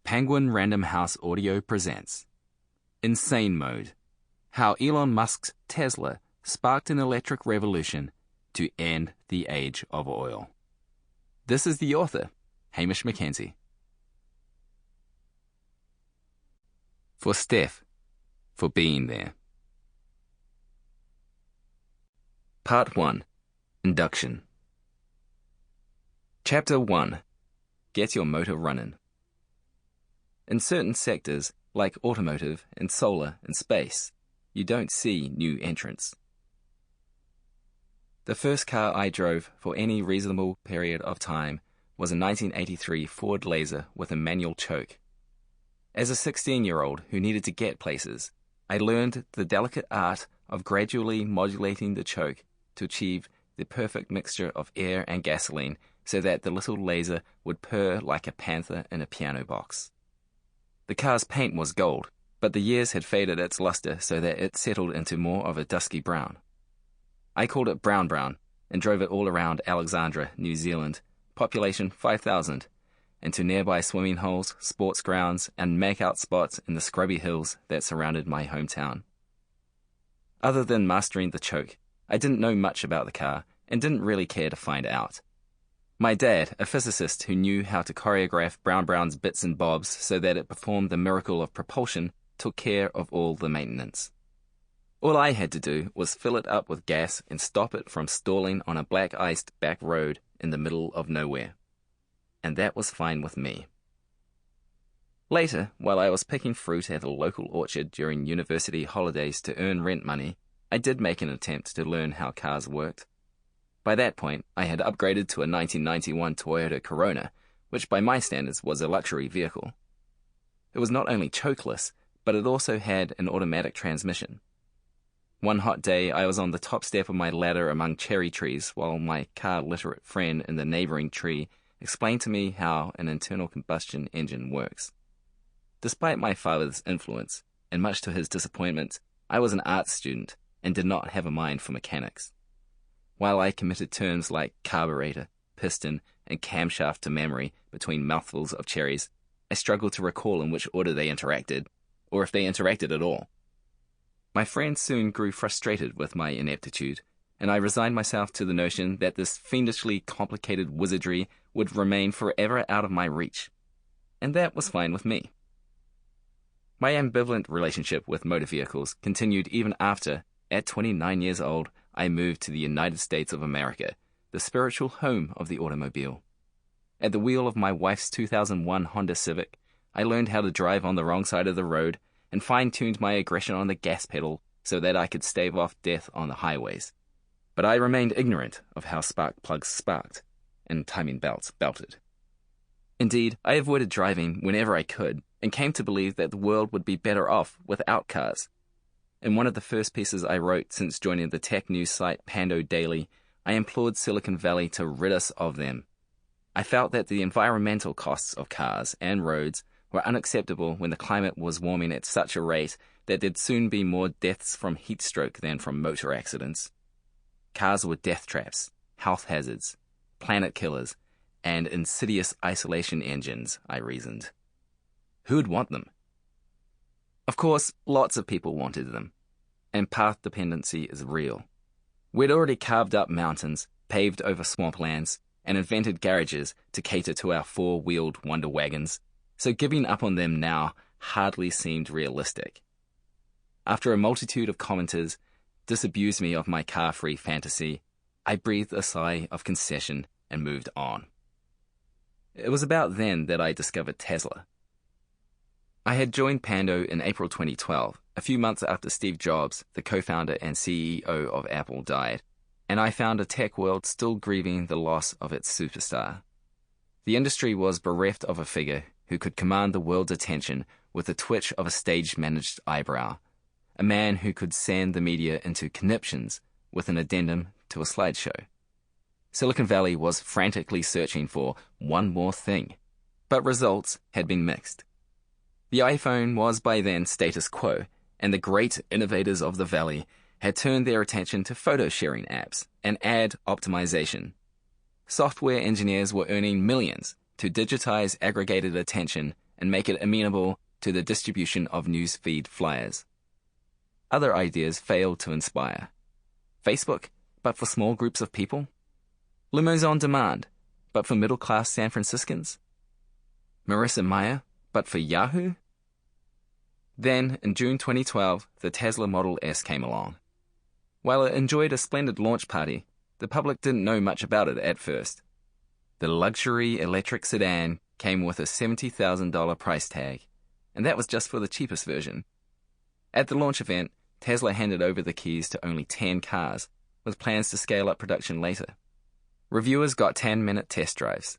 Penguin Random House Audio presents Insane Mode: How Elon Musk's Tesla Sparked an Electric Revolution to End the Age of Oil. This is the author, Hamish McKenzie. For Steph, for being there. Part 1. Induction. Chapter 1. Get your motor running. In certain sectors, like automotive and solar and space, you don't see new entrants. The first car I drove for any reasonable period of time was a 1983 Ford Laser with a manual choke. As a 16-year-old who needed to get places, I learned the delicate art of gradually modulating the choke to achieve the perfect mixture of air and gasoline so that the little laser would purr like a panther in a piano box. The car's paint was gold, but the years had faded its luster so that it settled into more of a dusky brown. I called it Brown Brown and drove it all around Alexandra, New Zealand, population 5,000, into nearby swimming holes, sports grounds, and make-out spots in the scrubby hills that surrounded my hometown. Other than mastering the choke, I didn't know much about the car and didn't really care to find out. My dad, a physicist who knew how to choreograph Brown Brown's bits and bobs so that it performed the miracle of propulsion, took care of all the maintenance. All I had to do was fill it up with gas and stop it from stalling on a black-iced back road in the middle of nowhere. And that was fine with me. Later, while I was picking fruit at a local orchard during university holidays to earn rent money, I did make an attempt to learn how cars worked. By that point, I had upgraded to a 1991 Toyota Corona, which by my standards was a luxury vehicle. It was not only chokeless, but it also had an automatic transmission. One hot day, I was on the top step of my ladder among cherry trees while my car-literate friend in the neighboring tree explained to me how an internal combustion engine works. Despite my father's influence, and much to his disappointment, I was an art student and did not have a mind for mechanics. While I committed terms like carburetor, piston, and camshaft to memory between mouthfuls of cherries, I struggled to recall in which order they interacted, or if they interacted at all. My friend soon grew frustrated with my ineptitude, and I resigned myself to the notion that this fiendishly complicated wizardry would remain forever out of my reach. And that was fine with me. My ambivalent relationship with motor vehicles continued even after, at 29 years old, I moved to the United States of America, the spiritual home of the automobile. At the wheel of my wife's 2001 Honda Civic, I learned how to drive on the wrong side of the road and fine-tuned my aggression on the gas pedal so that I could stave off death on the highways. But I remained ignorant of how spark plugs sparked and timing belts belted. Indeed, I avoided driving whenever I could and came to believe that the world would be better off without cars. In one of the first pieces I wrote since joining the tech news site Pando Daily, I implored Silicon Valley to rid us of them. I felt that the environmental costs of cars and roads were unacceptable when the climate was warming at such a rate that there'd soon be more deaths from heat stroke than from motor accidents. Cars were death traps, health hazards, planet killers, and insidious isolation engines, I reasoned. Who'd want them? Of course, lots of people wanted them, and path dependency is real. We'd already carved up mountains, paved over swamplands, and invented garages to cater to our four-wheeled wonder wagons, so giving up on them now hardly seemed realistic. After a multitude of commenters disabused me of my car-free fantasy, I breathed a sigh of concession and moved on. It was about then that I discovered Tesla. I had joined Pando in April 2012, a few months after Steve Jobs, the co-founder and CEO of Apple, died, and I found a tech world still grieving the loss of its superstar. The industry was bereft of a figure who could command the world's attention with the twitch of a stage-managed eyebrow, a man who could send the media into conniptions with an addendum to a slideshow. Silicon Valley was frantically searching for one more thing, but results had been mixed. The iPhone was by then status quo, and the great innovators of the Valley had turned their attention to photo-sharing apps and ad optimization. Software engineers were earning millions to digitize aggregated attention and make it amenable to the distribution of newsfeed flyers. Other ideas failed to inspire. Facebook, but for small groups of people? Limos on demand, but for middle-class San Franciscans? Marissa Mayer, but for Yahoo? Then, in June 2012, the Tesla Model S came along. While it enjoyed a splendid launch party, the public didn't know much about it at first. The luxury electric sedan came with a $70,000 price tag, and that was just for the cheapest version. At the launch event, Tesla handed over the keys to only 10 cars, with plans to scale up production later. Reviewers got 10-minute test drives.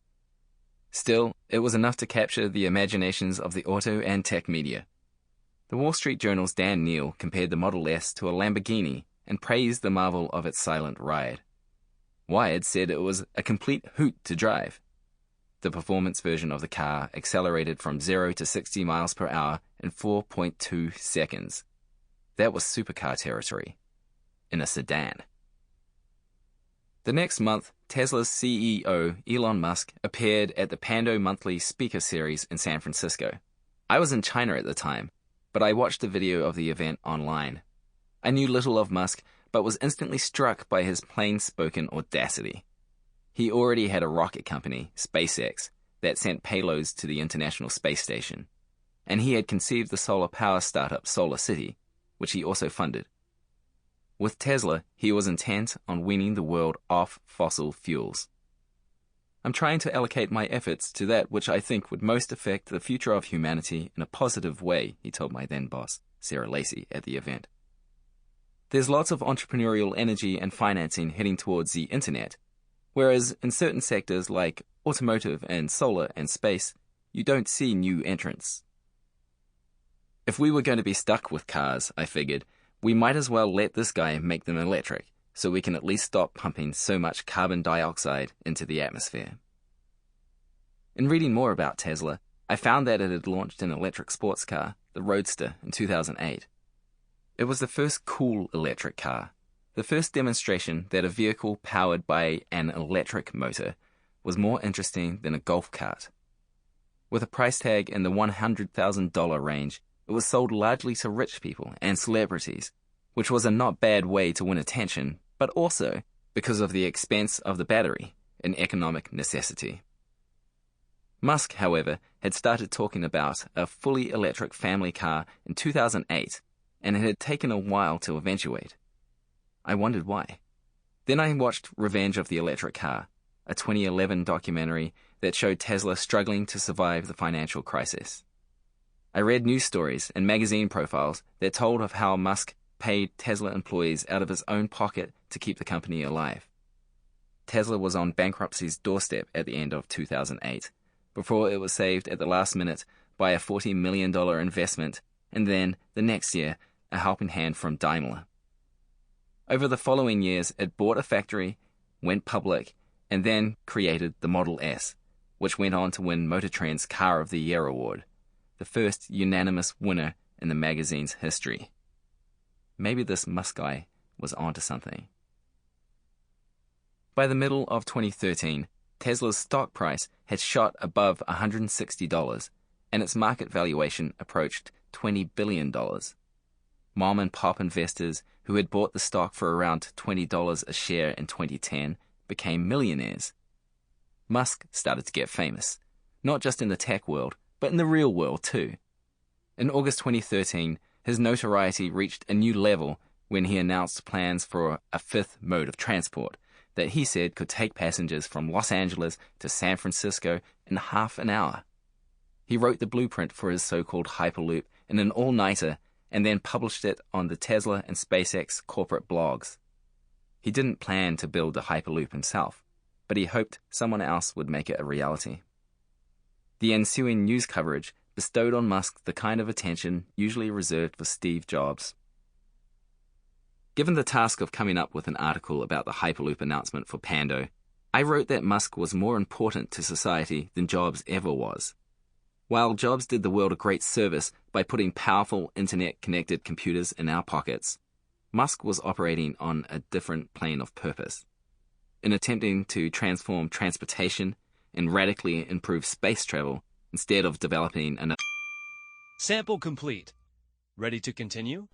Still, it was enough to capture the imaginations of the auto and tech media. The Wall Street Journal's Dan Neal compared the Model S to a Lamborghini and praised the marvel of its silent ride. Wired said it was a complete hoot to drive. The performance version of the car accelerated from 0 to 60 miles per hour in 4.2 seconds. That was supercar territory. In a sedan. The next month, Tesla's CEO, Elon Musk, appeared at the Pando Monthly Speaker Series in San Francisco. I was in China at the time, but I watched the video of the event online. I knew little of Musk, but was instantly struck by his plain-spoken audacity. He already had a rocket company, SpaceX, that sent payloads to the International Space Station, and he had conceived the solar power startup Solar City, which he also funded. With Tesla, he was intent on weaning the world off fossil fuels. I'm trying to allocate my efforts to that which I think would most affect the future of humanity in a positive way, he told my then boss, Sarah Lacey, at the event. There's lots of entrepreneurial energy and financing heading towards the internet, whereas in certain sectors like automotive and solar and space, you don't see new entrants. If we were going to be stuck with cars, I figured, we might as well let this guy make them electric, so we can at least stop pumping so much carbon dioxide into the atmosphere. In reading more about Tesla, I found that it had launched an electric sports car, the Roadster, in 2008. It was the first cool electric car, the first demonstration that a vehicle powered by an electric motor was more interesting than a golf cart. With a price tag in the $100,000 range, it was sold largely to rich people and celebrities, which was a not bad way to win attention, but also, because of the expense of the battery, an economic necessity. Musk, however, had started talking about a fully electric family car in 2008, and it had taken a while to eventuate. I wondered why. Then I watched Revenge of the Electric Car, a 2011 documentary that showed Tesla struggling to survive the financial crisis. I read news stories and magazine profiles that told of how Musk paid Tesla employees out of his own pocket to keep the company alive. Tesla was on bankruptcy's doorstep at the end of 2008, before it was saved at the last minute by a $40 million investment, and then, the next year, a helping hand from Daimler. Over the following years, it bought a factory, went public, and then created the Model S, which went on to win Motor Trend's Car of the Year award, the first unanimous winner in the magazine's history. Maybe this Musk guy was onto something. By the middle of 2013, Tesla's stock price had shot above $160, and its market valuation approached $20 billion. Mom-and-pop investors who had bought the stock for around $20 a share in 2010 became millionaires. Musk started to get famous, not just in the tech world, but in the real world too. In August 2013, his notoriety reached a new level when he announced plans for a fifth mode of transport that he said could take passengers from Los Angeles to San Francisco in half an hour. He wrote the blueprint for his so-called Hyperloop in an all-nighter and then published it on the Tesla and SpaceX corporate blogs. He didn't plan to build the Hyperloop himself, but he hoped someone else would make it a reality. The ensuing news coverage bestowed on Musk the kind of attention usually reserved for Steve Jobs. Given the task of coming up with an article about the Hyperloop announcement for Pando, I wrote that Musk was more important to society than Jobs ever was. While Jobs did the world a great service by putting powerful internet-connected computers in our pockets, Musk was operating on a different plane of purpose. In attempting to transform transportation and radically improve space travel instead of developing an... Sample complete. Ready to continue?